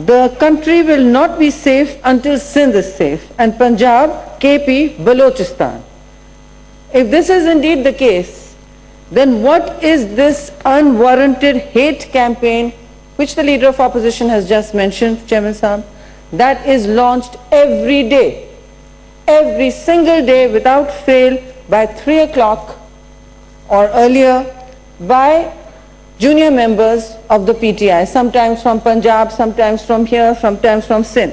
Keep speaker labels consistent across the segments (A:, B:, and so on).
A: The country will not be safe until Sindh is safe and Punjab, KP, Balochistan. If this is indeed the case, then what is this unwarranted hate campaign which the leader of opposition has just mentioned, Chairman Sahab, that is launched every day, every single day without fail by 3 o'clock or earlier by junior members of the PTI, sometimes from Punjab, sometimes from here, sometimes from Sindh.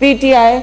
A: PTI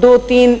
A: 2-3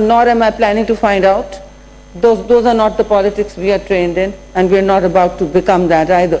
A: nor am I planning to find out. Those are not the politics we are trained in and we are not about to become that either.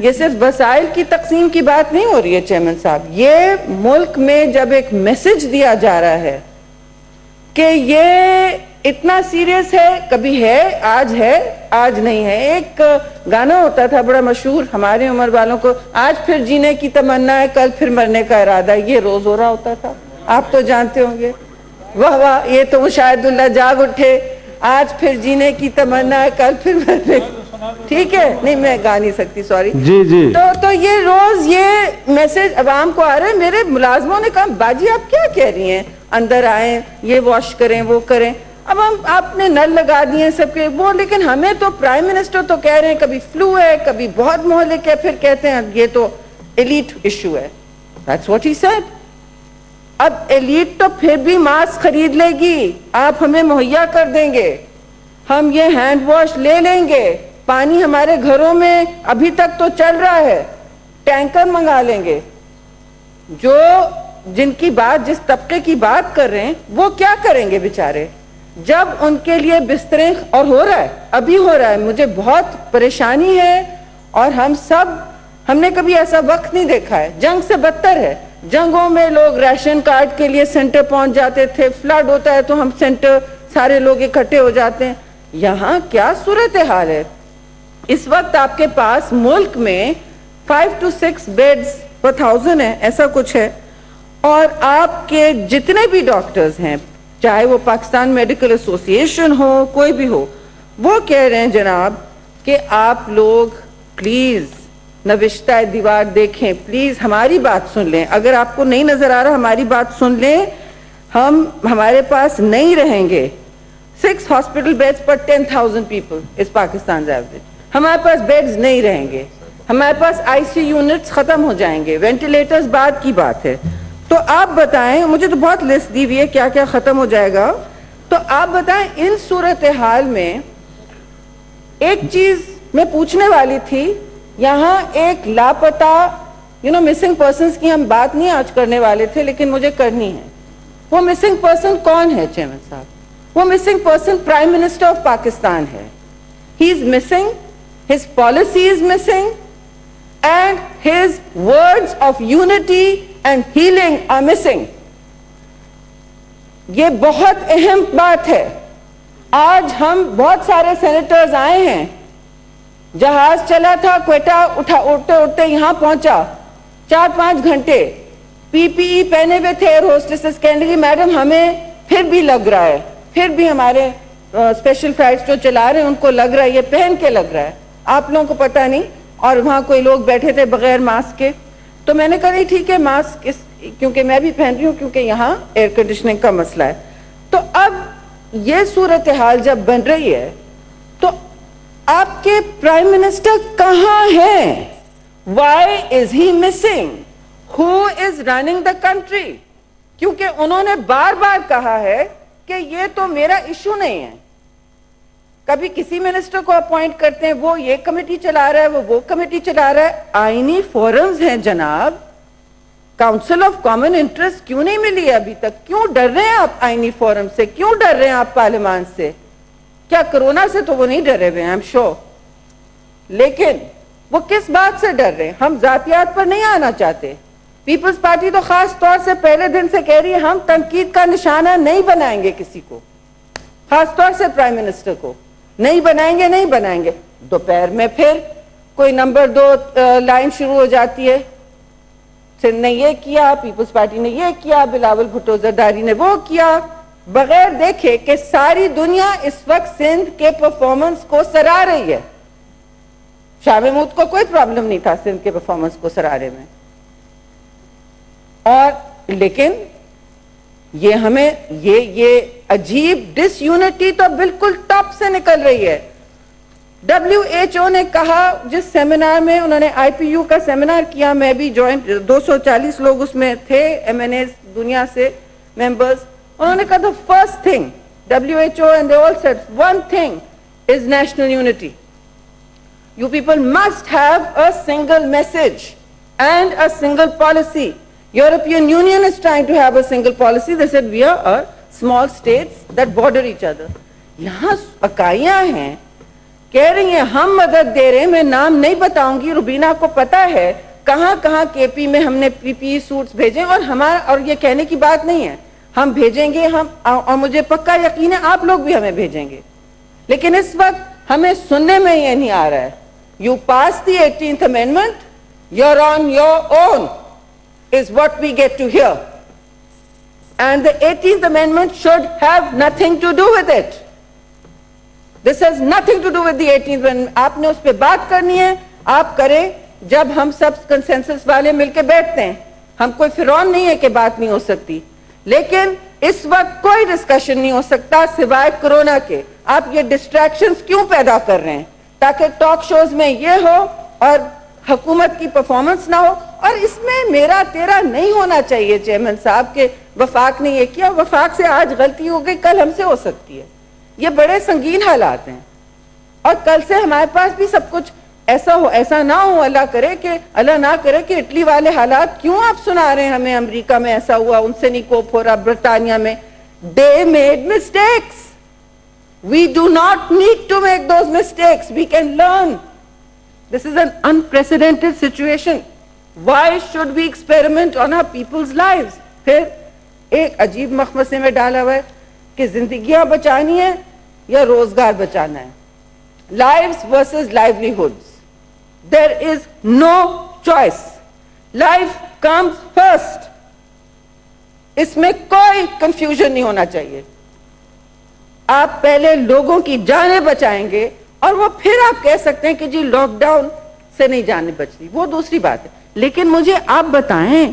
A: یہ صرف وسائل کی تقسیم کی بات نہیں ہو رہی ہے چیئرمین صاحب, یہ ملک میں جب ایک میسج دیا جا رہا ہے کہ یہ اتنا سیریس ہے, کبھی ہے آج نہیں ہے. ایک گانا ہوتا تھا بڑا مشہور ہمارے عمر والوں کو, آج پھر جینے کی تمنا ہے کل پھر مرنے کا ارادہ, یہ روز ہو رہا ہوتا تھا, آپ تو جانتے ہوں گے. واہ واہ, یہ تو شاید اللہ جاگ اٹھے, آج پھر جینے کی تمنا ہے کل پھر مرنے. ٹھیک ہے, نہیں میں گا نہیں سکتی, سوری.
B: جی جی.
A: تو یہ روز یہ میسج عوام کو آ رہا ہے. میرے ملازموں نے کہا باجی آپ کیا کہہ رہی ہیں, اندر آئیں, یہ واش کریں, وہ کریں. اب آپ نے نل لگا دیے سب کے وہ, لیکن ہمیں تو پرائم منسٹر تو کہہ رہے ہیں کبھی فلو ہے, کبھی بہت مہلک ہے, پھر کہتے ہیں یہ تو ایلیٹ ایشو ہے. That's what he said. اب ایلیٹ تو پھر بھی ماسک خرید لے گی, آپ ہمیں مہیا کر دیں گے, ہم یہ ہینڈ واش لے لیں گے, پانی ہمارے گھروں میں ابھی تک تو چل رہا ہے, ٹینکر منگا لیں گے. جو جن کی بات, جس طبقے کی بات کر رہے ہیں, وہ کیا کریں گے بیچارے جب ان کے لیے بستریں, اور ہو رہا ہے, ابھی ہو رہا ہے. مجھے بہت پریشانی ہے, اور ہم نے کبھی ایسا وقت نہیں دیکھا ہے. جنگ سے بدتر ہے. جنگوں میں لوگ ریشن کارڈ کے لیے سینٹر پہنچ جاتے تھے, فلڈ ہوتا ہے تو ہم سینٹر سارے لوگ اکٹھے ہو جاتے ہیں. یہاں کیا صورتحال ہے اس وقت؟ آپ کے پاس ملک میں 5 to 6 بیڈز پر 1000 ہے, ایسا کچھ ہے. اور آپ کے جتنے بھی ڈاکٹرز ہیں, چاہے وہ پاکستان میڈیکل ایسوسی ایشن ہو, کوئی بھی ہو, وہ کہہ رہے ہیں جناب کہ آپ لوگ پلیز نوشتہ دیوار دیکھیں, پلیز ہماری بات سن لیں. اگر آپ کو نہیں نظر آ رہا, ہماری بات سن لیں. ہمارے پاس نہیں رہیں گے 6 ہاسپٹل بیڈز پر 10,000 پیپل اس پاکستان ایوریج. ہمارے پاس بیڈز نہیں رہیں گے, ہمارے پاس آئی سی یونٹس ختم ہو جائیں گے, وینٹیلیٹرز بعد کی بات ہے. تو آپ بتائیں, مجھے تو بہت لسٹ دی ہوئی ہے کیا کیا ختم ہو جائے گا. تو آپ بتائیں ان صورتحال میں ایک چیز میں پوچھنے والی تھی. یہاں ایک لاپتہ مسنگ پرسنز کی ہم بات نہیں آج کرنے والے تھے, لیکن مجھے کرنی ہے. وہ مسنگ پرسن کون ہے چیئرمین صاحب؟ وہ missing person prime minister of Pakistan ہے. He is missing, his policy is missing, and his words of unity and healing are missing. یہ بہت اہم بات ہے. آج ہم بہت سارے سینیٹرز آئے ہیں, جہاز چلا تھا کوئٹہ, اٹھتے اٹھتے یہاں پہنچا 4-5 گھنٹے, پی پی ای پہنے ہوئے تھے. ایئر ہوسٹسز کہنے لگی میڈم ہمیں پھر بھی لگ رہا ہے, پھر بھی ہمارے اسپیشل فلائٹس جو چلا رہے ہیں ان کو لگ رہا ہے, یہ پہن کے لگ رہا ہے, آپ لوگوں کو پتہ نہیں. اور وہاں کوئی لوگ بیٹھے تھے بغیر ماسک کے. تو میں نے کہا نہیں ٹھیک ہے ماسک, کیونکہ میں بھی پہن رہی ہوں کیونکہ یہاں ایئر کنڈیشننگ کا مسئلہ ہے. تو اب یہ صورتحال جب بن رہی ہے تو آپ کے پرائم منسٹر کہاں ہیں؟ Why is he missing? Who is running the country? کیونکہ انہوں نے بار بار کہا ہے کہ یہ تو میرا ایشو نہیں ہے. کبھی کسی منسٹر کو اپوائنٹ کرتے ہیں, وہ یہ کمیٹی چلا رہا ہے, وہ کمیٹی چلا رہا ہے. آئینی فورمز ہیں جناب, کاؤنسل آف کامن انٹرسٹ کیوں نہیں ملی ہے ابھی تک؟ کیوں ڈر رہے ہیں آپ آئینی فورم سے؟ کیوں ڈر رہے ہیں آپ پارلیمان سے؟ کیا کرونا سے تو وہ نہیں ڈرے ہوئے ہیں, I'm sure. لیکن وہ کس بات سے ڈر رہے ہیں؟ ہم ذاتیات پر نہیں آنا چاہتے. پیپلز پارٹی تو خاص طور سے پہلے دن سے کہہ رہی ہے ہم تنقید کا نشانہ نہیں بنائیں گے کسی کو, خاص طور سے پرائم منسٹر کو نہیں بنائیں گے. دوپہر میں پھر کوئی نمبر 2 لائن شروع ہو جاتی ہے, سندھ نے یہ کیا, پیپلز پارٹی نے یہ کیا, بلاول بھٹو زرداری نے وہ کیا, بغیر دیکھے کہ ساری دنیا اس وقت سندھ کے پرفارمنس کو سراہ رہی ہے. شاہ محمود کو کوئی پرابلم نہیں تھا سندھ کے پرفارمنس کو سراہنے میں, اور لیکن یہ ہمیں یہ عجیب ڈس یونٹی تو بالکل ٹاپ سے نکل رہی ہے. WHO نے کہا, جس سیمینار میں انہوں نے IPU کا سیمینار کیا, میں بھی جوائنٹ, 240 لوگ اس میں تھے, MNAs دنیا سے ممبرز. انہوں نے کہا the first thing WHO and they all said one thing is national unity. You people must have a single message and a single policy. European Union is trying to have a single policy. They said we are small states that border each other. یہاں اکائیاں ہیں کہہ رہی ہیں ہم مدد دے رہے ہیں. میں نام نہیں بتاؤں گی, روبینہ کو پتا ہے کہاں کہاں کے پی میں ہم نے پی پی سوٹس بھیجے, اور یہ کہنے کی بات نہیں ہے, ہم بھیجیں گے, اور مجھے پکا یقین ہے آپ لوگ بھی ہمیں بھیجیں گے. لیکن اس وقت ہمیں سننے میں یہ نہیں آ رہا ہے. You passed the 18th Amendment, you're on your own, is what we get to hear. And the 18th Amendment should have nothing to do with it. This has nothing to do with the 18th Amendment. آپ نے اس پہ بات کرنی ہے, آپ کریں جب ہم سب کنسنسس والے مل کے بیٹھتے ہیں. ہم کوئی فرعون نہیں ہے کہ بات نہیں ہو سکتی, لیکن اس وقت کوئی ڈسکشن نہیں ہو سکتا سوائے کرونا کے. آپ یہ ڈسٹریکشنز کیوں پیدا کر رہے ہیں؟ تاکہ ٹاک شوز میں یہ ہو اور حکومت کی پرفارمنس نہ ہو. اور اس میں میرا تیرا نہیں ہونا چاہیے چیئرمین صاحب کہ وفاق نے یہ کیا, وفاق سے آج غلطی ہو گئی, کل ہم سے ہو سکتی ہے. یہ بڑے سنگین حالات ہیں, اور کل سے ہمارے پاس بھی سب کچھ ایسا نہ ہو. اللہ نہ کرے کہ اٹلی والے حالات کیوں آپ سنا رہے ہیں ہمیں, امریکہ میں ایسا ہوا, ان سے نہیں کوپ ہو رہا, برطانیہ میں. They made mistakes. We do not need to make those mistakes. We can learn. This is an unprecedented situation. Why should we experiment on our people's lives? پھر ایک عجیب مخمصے میں ڈالا ہوا ہے کہ زندگیاں بچانی ہے یا روزگار بچانا ہے. Lives versus livelihoods. There is no choice. Life comes first. اس میں کوئی کنفیوژن نہیں ہونا چاہیے. آپ پہلے لوگوں کی جانیں بچائیں گے, اور وہ پھر آپ کہہ سکتے ہیں کہ جی لاک ڈاؤن سے نہیں جانیں بچتی, وہ دوسری بات ہے. لیکن مجھے آپ بتائیں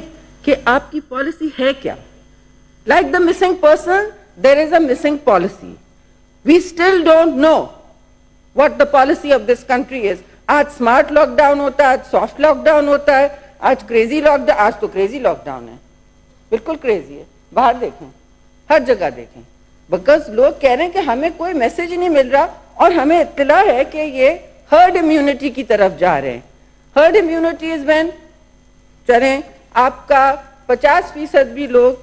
A: کہ آپ کی پالیسی ہے کیا؟ Like the missing person, there is a missing policy. We still don't know what the policy of this country is. آج اسمارٹ لاک ڈاؤن ہوتا ہے, آج سافٹ لاک ڈاؤن ہوتا ہے, آج کریزی لاک ڈاؤن, آج تو کریزی لاک ڈاؤن ہے, بالکل کریزی ہے. باہر دیکھیں, ہر جگہ دیکھیں, بیکاز لوگ کہہ رہے ہیں کہ ہمیں کوئی میسج نہیں مل رہا, اور ہمیں اطلاع ہے کہ یہ ہرڈ امیونٹی کی طرف جا رہے ہیں. ہرڈ امیونٹی از وین چلیں آپ کا 50% بھی لوگ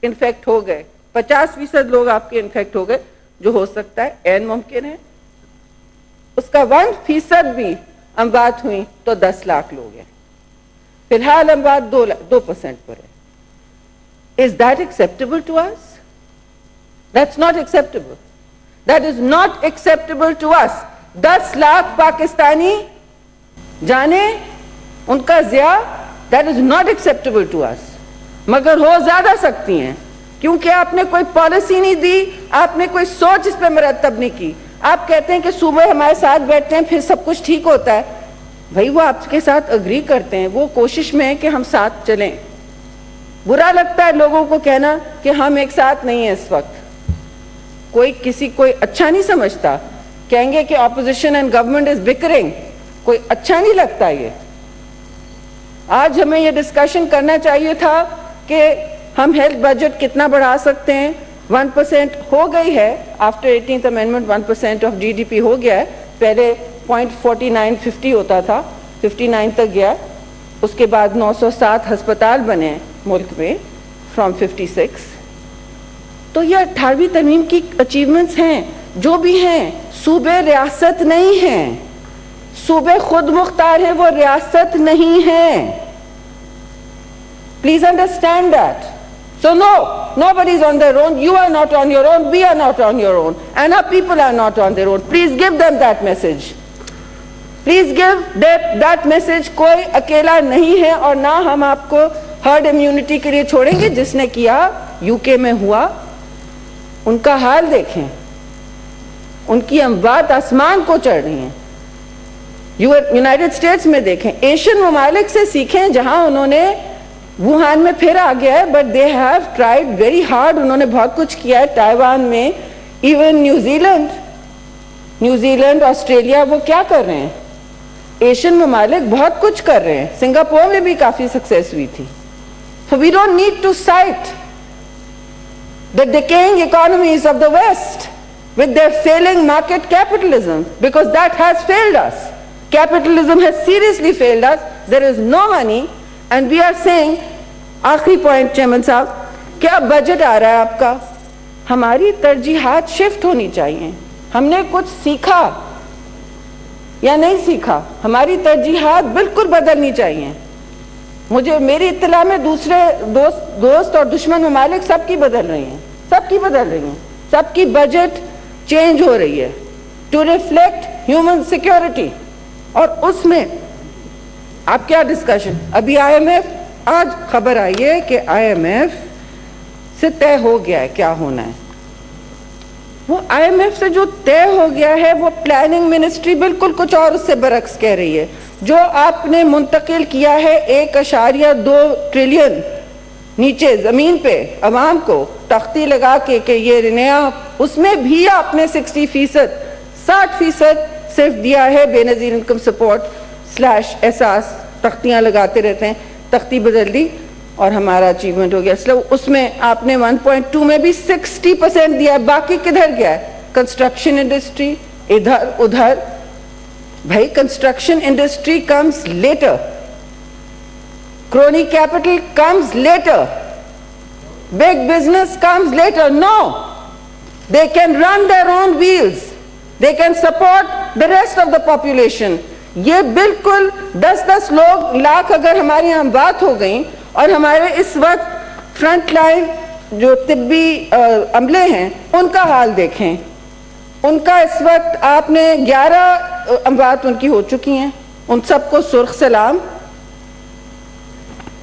A: انفیکٹ ہو گئے, 50% لوگ آپ کے انفیکٹ ہو گئے, جو ہو سکتا ہے عین ممکن ہے. اس کا 1% بھی اموات ہوئی تو 10 لاکھ لوگ ہیں. فی الحال اموات 2% پر ہے. Is that acceptable to us? That's not acceptable. That is not acceptable to us. 10 lakh Pakistani جانے ان کا ضیاع, that is not acceptable to us. مگر ہو زیادہ سکتی ہیں, کیونکہ آپ نے کوئی پالیسی نہیں دی, آپ نے کوئی سوچ اس پہ مرتب نہیں کی. آپ کہتے ہیں کہ صوبے ہمارے ساتھ بیٹھتے ہیں پھر سب کچھ ٹھیک ہوتا ہے. بھائی وہ آپ کے ساتھ اگری کرتے ہیں, وہ کوشش میں ہے کہ ہم ساتھ چلیں. برا لگتا ہے لوگوں کو کہنا کہ ہم ایک ساتھ نہیں ہیں. اس وقت کوئی اچھا نہیں سمجھتا, کہیں گے کہ اپوزیشن اینڈ گورنمنٹ از بکرنگ, کوئی اچھا نہیں لگتا. یہ آج ہمیں یہ ڈسکشن کرنا چاہیے تھا کہ ہم ہیلتھ بجٹ کتنا بڑھا سکتے ہیں. 1% ہو گئی ہے after 18th amendment, 1% of G D P ہو گیا ہے. پہلے 0.4950 ہوتا تھا, 59 تک گیا. اس کے بعد 907 ہسپتال بنے ملک میں فرام 56. تو یہ 18ویں ترمیم کی اچیومنٹس ہیں. جو بھی ہیں, صوبے ریاست نہیں ہیں, صوبے خود مختار ہیں, وہ ریاست نہیں ہیں. Please understand that. So no, nobody is on their own. You are not on your own. We are not on your own. And our people are not on their own. Please give them that message. Please give that message. کوئی اکیلا نہیں ہے, اور نہ ہم آپ کو herd immunity کے لیے چھوڑیں گے. جس نے کیا یو کے میں ہوا, ان کا حال دیکھیں, ان کی اموات آسمان کو چڑھ رہی ہیں. یونائٹڈ اسٹیٹس میں دیکھیں, ایشین ممالک سے سیکھیں جہاں انہوں نے ووہان میں پھر آ گیا ہے, but they have tried very hard. انہوں نے بہت کچھ کیا ہے. تائیوان میں, ایون نیوزی لینڈ آسٹریلیا, وہ کیا کر رہے ہیں؟ ایشین ممالک بہت کچھ کر رہے ہیں. سنگاپور میں بھی کافی سکسیس ہوئی تھی. So we don't need to cite the decaying economies of the West with their failing market capitalism, because that has failed us. Capitalism has seriously failed us. There is no money. And we are saying, آخری point chairman صاحب, کیا budget آ رہا ہے آپ کا, ہماری ترجیحات shift ہونی چاہیے. ہم نے کچھ سیکھا یا نہیں سیکھا؟ ہماری ترجیحات بالکل بدلنی چاہیے. مجھے میری اطلاع میں دوسرے دوست اور دشمن ممالک سب کی بدل رہی ہیں, سب کی بجٹ چینج ہو رہی ہے ٹو ریفلیکٹ ہیومن سیکیورٹی. اور اس میں آپ کیا ڈسکشن؟ ابھی آئی ایم ایف, آج خبر آئی ہے کہ آئی ایم ایف سے طے ہو گیا ہے کیا ہونا ہے. وہ آئی ایم ایف سے جو طے ہو گیا ہے وہ پلاننگ منسٹری بالکل کچھ اور اس سے برعکس کہہ رہی ہے. جو آپ نے منتقل کیا ہے 1.2 ٹریلین نیچے زمین پہ عوام کو تختی لگا کے کہ یہ نیا, اس میں بھی آپ نے 60% صرف دیا ہے بے نظیر انکم سپورٹ / احساس. تختیاں لگاتے رہتے ہیں, تختی بدل دی اور ہمارا اچیومنٹ ہو گیا. اس میں آپ نے 1.2 میں بھی 60% دیا ہے. باقی کدھر گیا ہے؟ کنسٹرکشن انڈسٹری ادھر ادھر. بھائی construction industry comes later, crony capital comes later, big business comes later. No, they can run their own wheels, they can support the rest of the population. یہ بالکل 10 لاکھ اگر ہماری یہاں بات ہو گئی اور ہمارے اس وقت فرنٹ لائن جو طبی عملے ہیں ان کا حال دیکھیں. ان کا اس وقت آپ نے 11 اموات ان کی ہو چکی ہیں, ان سب کو سرخ سلام.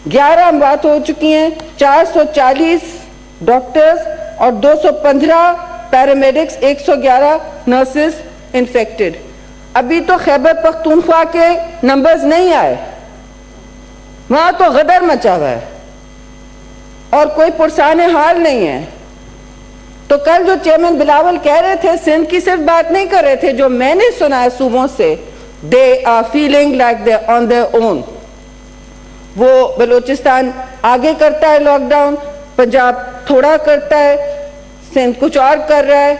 A: 11 اموات ہو چکی ہیں, 440 ڈاکٹرز اور 215 پیرامیڈکس, 111 نرسز انفیکٹڈ. ابھی تو خیبر پختونخوا کے نمبرز نہیں آئے, وہاں تو غدر مچا ہوا ہے اور کوئی پرسان حال نہیں ہے. تو کل جو چیئرمین بلاول کہہ رہے تھے, سندھ کی صرف بات نہیں کر رہے تھے, جو میں نے سنا ہے صوبوں سے, they are feeling like they're on their own. وہ بلوچستان آگے کرتا ہے لاک ڈاؤن, پنجاب تھوڑا کرتا ہے, سندھ کچھ اور کر رہا ہے.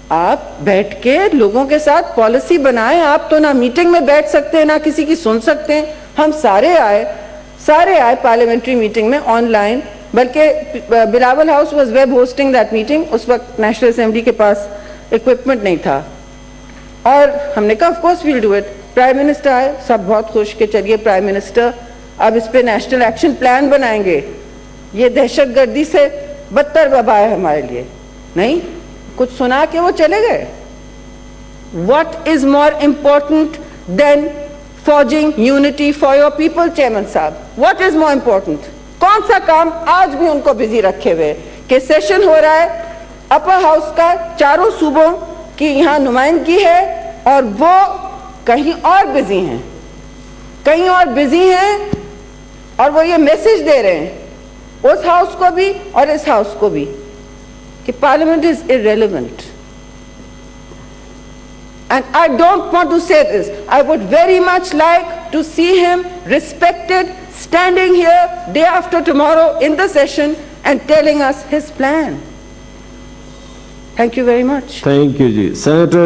A: آپ بیٹھ کے لوگوں کے ساتھ پالیسی بنائیں. آپ تو نہ میٹنگ میں بیٹھ سکتے ہیں نہ کسی کی سن سکتے ہیں. ہم سارے آئے پارلیمنٹری میٹنگ میں آن لائن, بلکہ Bilawal house was web hosting that meeting. اس وقت نیشنل اسمبلی کے پاس اکوپمنٹ نہیں تھا اور ہم نے کہا of course we'll do it. Prime minister آئے, سب بہت خوش کہ چلیے پرائم منسٹر اب اس پہ نیشنل ایکشن پلان بنائیں گے. یہ دہشت گردی سے بدتر وبا ہے ہمارے لیے. نہیں, کچھ سنا کے وہ چلے گئے. What is more important than forging unity for your people, chairman صاحب؟ What is more important? کون سا کام آج بھی ان کو بزی رکھے ہوئے کہ سیشن ہو رہا ہے اپر ہاؤس کا, 4 صوبوں کی یہاں نمائندگی ہے اور وہ کہیں اور بزی ہیں اور وہ یہ میسج دے رہے ہیں اس ہاؤس کو بھی اور اس ہاؤس کو بھی کہ parliament is irrelevant. And I don't want to say this. I would very much like to see him respected, standing here day after tomorrow in the session and telling us his plan. Thank you very much.
B: Thank you ji. Senator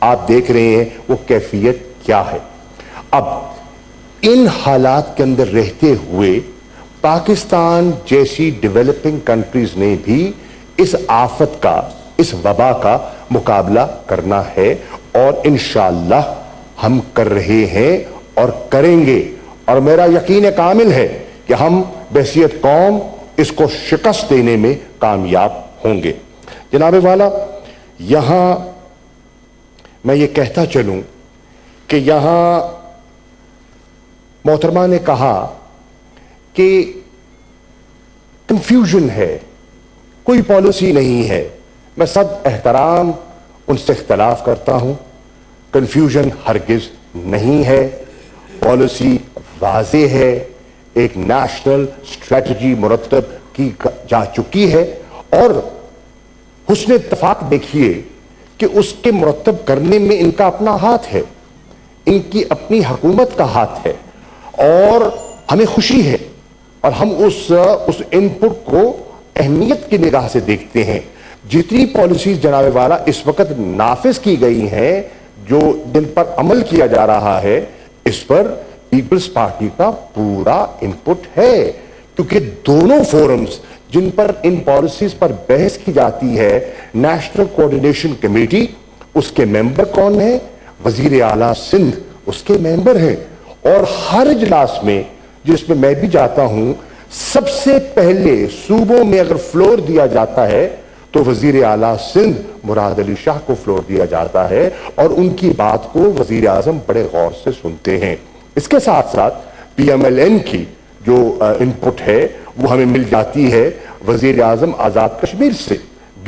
C: آپ دیکھ رہے ہیں وہ کیفیت کیا ہے. اب ان حالات کے اندر رہتے ہوئے پاکستان جیسی ڈیولپنگ کنٹریز نے بھی اس آفت کا, اس وبا کا مقابلہ کرنا ہے, اور انشاءاللہ ہم کر رہے ہیں اور کریں گے, اور میرا یقین کامل ہے کہ ہم بحیثیت قوم اس کو شکست دینے میں کامیاب ہوں گے. جناب والا, یہاں میں یہ کہتا چلوں کہ یہاں محترمہ نے کہا کہ کنفیوژن ہے, کوئی پالیسی نہیں ہے. میں سب احترام ان سے اختلاف کرتا ہوں. کنفیوژن ہرگز نہیں ہے, پالیسی واضح ہے, ایک نیشنل اسٹریٹجی مرتب کی جا چکی ہے, اور حسن اتفاق دیکھیے کہ اس کے مرتب کرنے میں ان کا اپنا ہاتھ ہے, ان کی اپنی حکومت کا ہاتھ ہے, اور ہمیں خوشی ہے, اور ہم اس ان پٹ کو اہمیت کی نگاہ سے دیکھتے ہیں. جتنی پالیسیز جناب والا اس وقت نافذ کی گئی ہیں, جو جن پر عمل کیا جا رہا ہے, اس پر پیپلز پارٹی کا پورا انپٹ ہے, کیونکہ دونوں فورمز جن پر ان پالیسیز پر بحث کی جاتی ہے, نیشنل کوارڈینیشن کمیٹی, اس کے ممبر کون ہیں؟ وزیر اعلیٰ سندھ اس کے ممبر ہیں, اور ہر اجلاس میں جس میں بھی جاتا ہوں, سب سے پہلے صوبوں میں اگر فلور دیا جاتا ہے تو وزیر اعلیٰ سندھ مراد علی شاہ کو فلور دیا جاتا ہے, اور ان کی بات کو وزیر اعظم بڑے غور سے سنتے ہیں. اس کے ساتھ ساتھ پی ایم ایل این کی جو انپٹ ہے وہ ہمیں مل جاتی ہے وزیر اعظم آزاد کشمیر سے.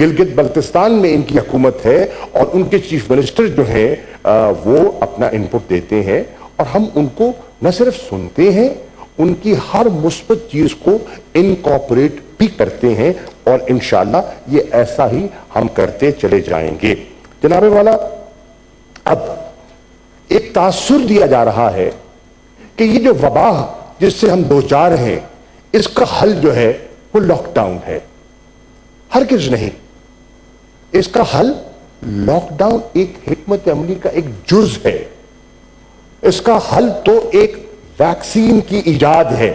C: گلگت بلتستان میں ان کی حکومت ہے, اور ان کے چیف منسٹر جو ہیں وہ اپنا انپٹ دیتے ہیں, اور ہم ان کو نہ صرف سنتے ہیں, ان کی ہر مثبت چیز کو انکارپوریٹ بھی کرتے ہیں, اور انشاءاللہ یہ ایسا ہی ہم کرتے چلے جائیں گے. جناب والا, اب ایک تاثر دیا جا رہا ہے کہ یہ جو وبا جس سے ہم دوچار ہیں, اس کا حل جو ہے وہ لاک ڈاؤن ہے. ہرگز نہیں. اس کا حل لاک ڈاؤن ایک حکمت عملی کا ایک جز ہے. اس کا حل تو ایک ویکسین کی ایجاد ہے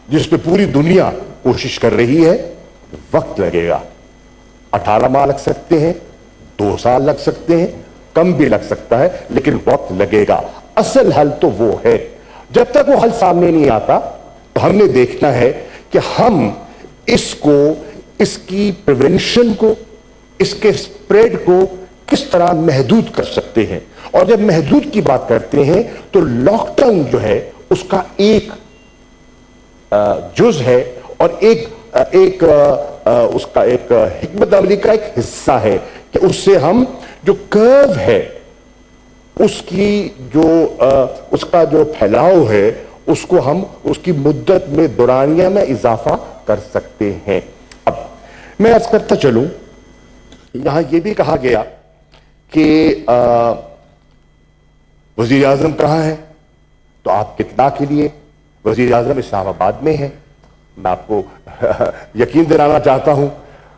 C: جس پہ پوری دنیا کوشش کر رہی ہے. وقت لگے گا, 18 ماہ لگ سکتے ہیں, 2 سال لگ سکتے ہیں, کم بھی لگ سکتا ہے, لیکن وقت لگے گا. اصل حل تو وہ ہے. جب تک وہ حل سامنے نہیں آتا تو ہم نے دیکھنا ہے کہ ہم اس کو, اس کی پریونشن کو, اس کے سپریڈ کو کس طرح محدود کر سکتے ہیں. اور جب محدود کی بات کرتے ہیں تو لاک ڈاؤن جو ہے اس کا ایک جز ہے, اور ایک اس کا ایک حکمت عملی کا ایک حصہ ہے کہ اس سے ہم جو کرو ہے اس کی جو اس کا جو پھیلاؤ ہے اس کو ہم اس کی مدت میں دورانیہ میں اضافہ کر سکتے ہیں. اب میں عرض کرتا چلوں, یہاں یہ بھی کہا گیا کہ وزیر اعظم کہاں ہے, تو آپ کے اطلاع کے لیے وزیر اعظم اسلام آباد میں ہے. میں آپ کو یقین دلانا چاہتا ہوں,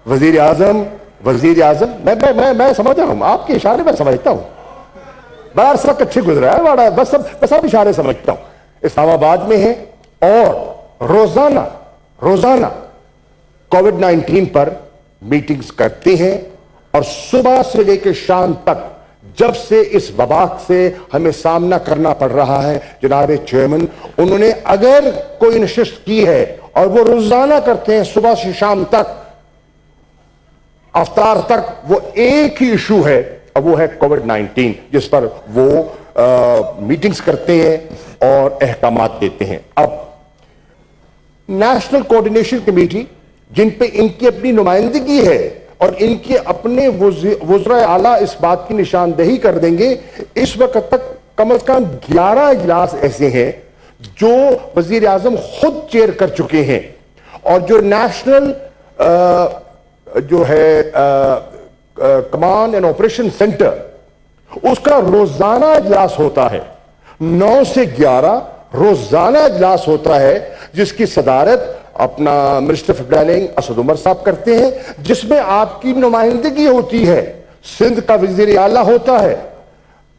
C: وزیر اعظم میں سمجھتا ہوں, آپ کے اشارے میں سمجھتا ہوں, بڑا عرصہ اچھے گزرا ہے, بس اب اشارے سمجھتا ہوں. اسلام آباد میں ہے, اور روزانہ کووڈ-19 پر میٹنگز کرتے ہیں, اور صبح سے لے کے شام تک جب سے اس وبا سے ہمیں سامنا کرنا پڑ رہا ہے, جناب چیئرمین انہوں نے اگر کوئی نشست کی ہے, اور وہ روزانہ کرتے ہیں صبح سے شام تک, افطار تک, وہ ایک ہی ایشو ہے, اور وہ ہے کووڈ-19, جس پر وہ میٹنگز کرتے ہیں اور احکامات دیتے ہیں. اب نیشنل کوارڈینیشن کمیٹی جن پہ ان کی اپنی نمائندگی ہے, اور ان کے اپنے وزراء اعلیٰ اس بات کی نشاندہی کر دیں گے, اس وقت تک کم از کم 11 اجلاس ایسے ہیں جو وزیر اعظم خود چیئر کر چکے ہیں, اور جو نیشنل جو ہے کمانڈ اینڈ آپریشن سینٹر, اس کا روزانہ اجلاس ہوتا ہے, 9 سے 11 روزانہ اجلاس ہوتا ہے, جس کی صدارت اپنا minister of planning Asad Umar صاحب کرتے ہیں, جس میں آپ کی نمائندگی ہوتی ہے, سندھ کا وزیر اعلیٰ ہوتا ہے,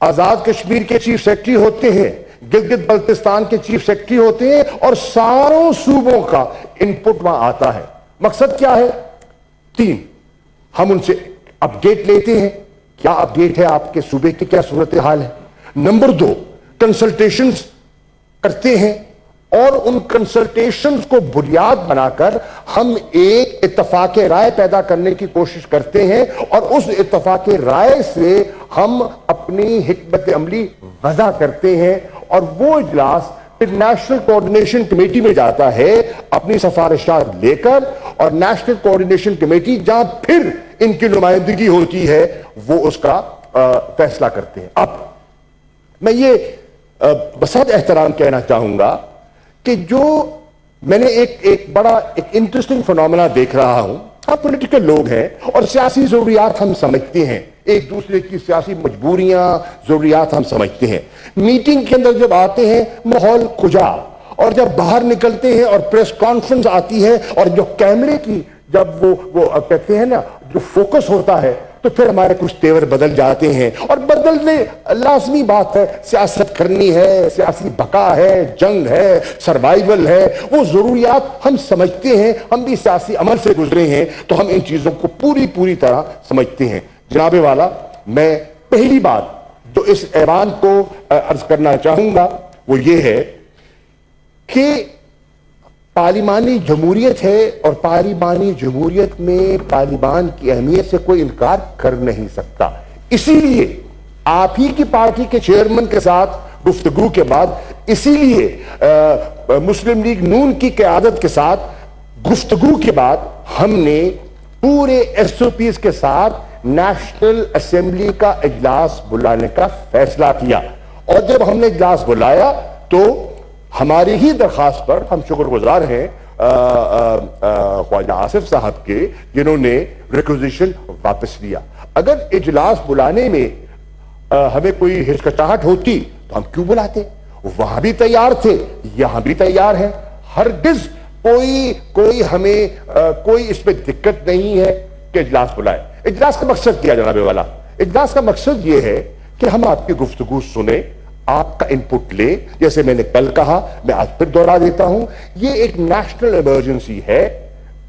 C: آزاد کشمیر کے چیف سیکرٹری ہوتے ہیں, گلگت بلتستان کے چیف سیکرٹری ہوتے ہیں, اور ساروں صوبوں کا انپٹ وہاں آتا ہے. مقصد کیا ہے؟ 3, ہم ان سے اپڈیٹ لیتے ہیں, کیا اپڈیٹ ہے آپ کے صوبے کی, کیا صورتحال ہے. نمبر 2, کنسلٹیشنز کرتے ہیں, اور ان کنسلٹیشنز کو بنیاد بنا کر ہم ایک اتفاق رائے پیدا کرنے کی کوشش کرتے ہیں, اور اس اتفاق رائے سے ہم اپنی حکمت عملی وضع کرتے ہیں, اور وہ اجلاس پھر نیشنل کوارڈینیشن کمیٹی میں جاتا ہے اپنی سفارشات لے کر, اور نیشنل کوارڈینیشن کمیٹی جہاں پھر ان کی نمائندگی ہوتی ہے وہ اس کا فیصلہ کرتے ہیں. اب میں یہ بسط احترام کہنا چاہوں گا کہ جو میں نے ایک بڑا انٹرسٹنگ فنومنا دیکھ رہا ہوں. ہم پولیٹیکل لوگ ہیں اور سیاسی ضروریات ہم سمجھتے ہیں, ایک دوسرے کی سیاسی مجبوریاں ضروریات ہم سمجھتے ہیں. میٹنگ کے اندر جب آتے ہیں ماحول کھجا, اور جب باہر نکلتے ہیں اور پریس کانفرنس آتی ہے, اور جو کیمرے کی جب وہ کہتے ہیں نا جو فوکس ہوتا ہے, تو پھر ہمارے کچھ تیور بدل جاتے ہیں. اور بدلنے لازمی بات ہے, سیاست کرنی ہے, سیاسی بقا ہے, جنگ ہے, سروائیول ہے, وہ ضروریات ہم سمجھتے ہیں. ہم بھی سیاسی عمل سے گزرے ہیں تو ہم ان چیزوں کو پوری طرح سمجھتے ہیں. جناب والا, میں پہلی بات جو اس ایوان کو عرض کرنا چاہوں گا وہ یہ ہے کہ پارلیمانی جمہوریت ہے, اور پارلیمانی جمہوریت میں پارلیمان کی اہمیت سے کوئی انکار کر نہیں سکتا. اسی لیے آپ ہی کی پارٹی کے چیئرمین کے ساتھ گفتگو کے بعد, اسی لیے مسلم لیگ نون کی قیادت کے ساتھ گفتگو کے بعد, ہم نے پورے ایس او پیز کے ساتھ نیشنل اسمبلی کا اجلاس بلانے کا فیصلہ کیا. اور جب ہم نے اجلاس بلایا تو ہماری ہی درخواست پر ہم شکر گزار ہیں خواجہ آصف صاحب کے, جنہوں نے ریکوزیشن واپس لیا. اگر اجلاس بلانے میں ہمیں کوئی ہچکچاہٹ ہوتی تو ہم کیوں بلاتے؟ وہاں بھی تیار تھے, یہاں بھی تیار ہیں. ہرگز کوئی ہمیں کوئی اس میں دقت نہیں ہے کہ اجلاس بلائے. اجلاس کا مقصد کیا جناب والا؟ اجلاس کا مقصد یہ ہے کہ ہم آپ کی گفتگو سنیں, آپ کا انپٹ لے. جیسے میں نے کل کہا, میں آج پھر دوہرا دیتا ہوں, یہ ایک نیشنل ایمرجنسی ہے.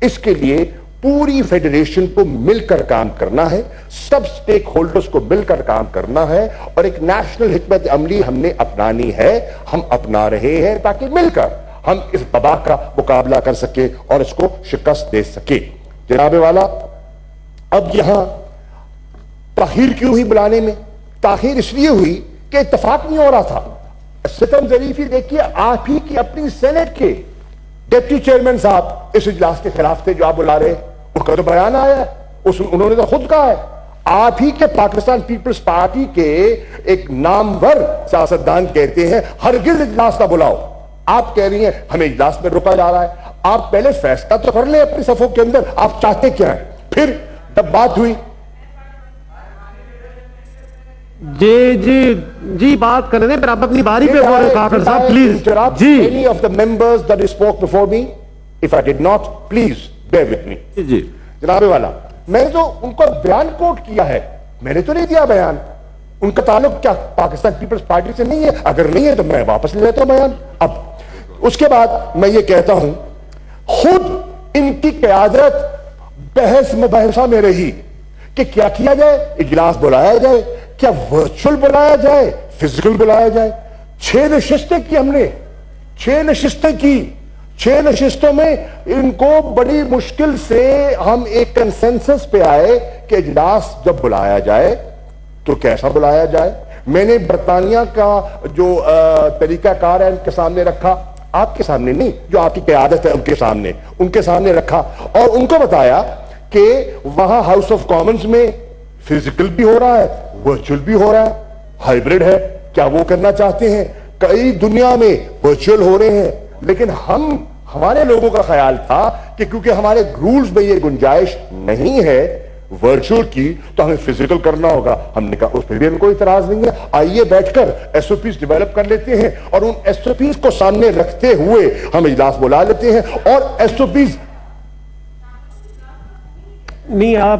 C: اس کے لیے پوری فیڈریشن کو مل کر کام کرنا ہے, سب سٹیک ہولڈرز کو مل کر کام کرنا ہے, اور ایک نیشنل حکمت عملی ہم نے اپنانی ہے, ہم اپنا رہے ہیں تاکہ مل کر ہم اس وبا کا مقابلہ کر سکیں اور اس کو شکست دے سکیں. جناب والا, اب یہاں تاخیر کیوں ہوئی بلانے میں؟ تاخیر اس لیے ہوئی کہ اتفاق نہیں ہو رہا تھا. ستم ظریفی دیکھیے, آپ ہی کی اپنی سینٹ کے ڈپٹی چیئرمین صاحب اس اجلاس کے خلاف تھے جو آپ بلا رہے ہیں. ان کا تو بیان آیا ہے, انہوں نے تو خود کہا ہے. آپ ہی کے پاکستان پیپلز پارٹی کے ایک نامور سیاستدان کہتے ہیں ہرگز اجلاس نہ بلاؤ. آپ کہہ رہی ہیں ہمیں اجلاس میں روکا جا رہا ہے. آپ پہلے فیصلہ تو کر لیں اپنی صفوں کے اندر, آپ چاہتے کیا ہیں. پھر جب بات ہوئی,
B: جی بات کرنے دیں, پھر آپ اپنی باری پہ کاکڑ صاحب پلیز. جی,
C: any of the members that spoke before me, if I did not, please bear with me.
B: جی
C: جناب والا, میں نے تو ان کو بیان کوٹ کیا ہے, میں نے تو نہیں دیا بیان. ان کا تعلق کیا پاکستان پیپلز پارٹی سے نہیں ہے؟ اگر نہیں ہے تو میں واپس لے لیتا ہوں بیان. اب اس کے بعد میں یہ کہتا ہوں, خود ان کی قیادت بحث مباحثہ میں رہی کہ کیا کیا جائے, اجلاس بلایا جائے, کیا ورچوئل بلایا جائے, فزیکل بلایا جائے. 6 نشستیں کی ہم نے, 6 نشستیں کی. 6 نشستوں میں ان کو بڑی مشکل سے ہم ایک کنسنسس پہ آئے کہ اجلاس جب بلایا جائے تو کیسا بلایا جائے. میں نے برطانیہ کا جو طریقہ کار ہے ان کے سامنے رکھا, آپ کے سامنے نہیں, جو آپ کی قیادت ہے ان کے سامنے رکھا, اور ان کو بتایا کہ وہاں ہاؤس آف کامنز میں فزیکل بھی ہو رہا ہے, ورچوئل بھی ہو رہا ہے, ہائبرڈ ہے. کیا وہ کرنا چاہتے ہیں؟ کئی دنیا میں ورچوئل ہو رہے ہیں, لیکن ہمارے لوگوں کا خیال تھا کہ کیونکہ ہمارے رولز میں یہ گنجائش نہیں ہے ورچوئل کی, تو ہمیں فزیکل کرنا ہوگا. ہم نے کہا اس پہ بھی ہمیں کوئی اعتراض نہیں ہے, آئیے بیٹھ کر ایس او پیز ڈیولپ کر لیتے ہیں, اور ان ایس او پیز کو سامنے رکھتے ہوئے ہم اجلاس بلا لیتے ہیں. اور ایس او پیز
B: نہیں, آپ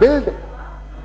C: build.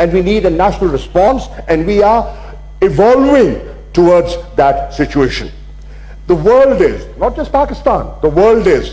C: and we need a national response, and we are evolving towards that situation. The world is, not just Pakistan, the world is,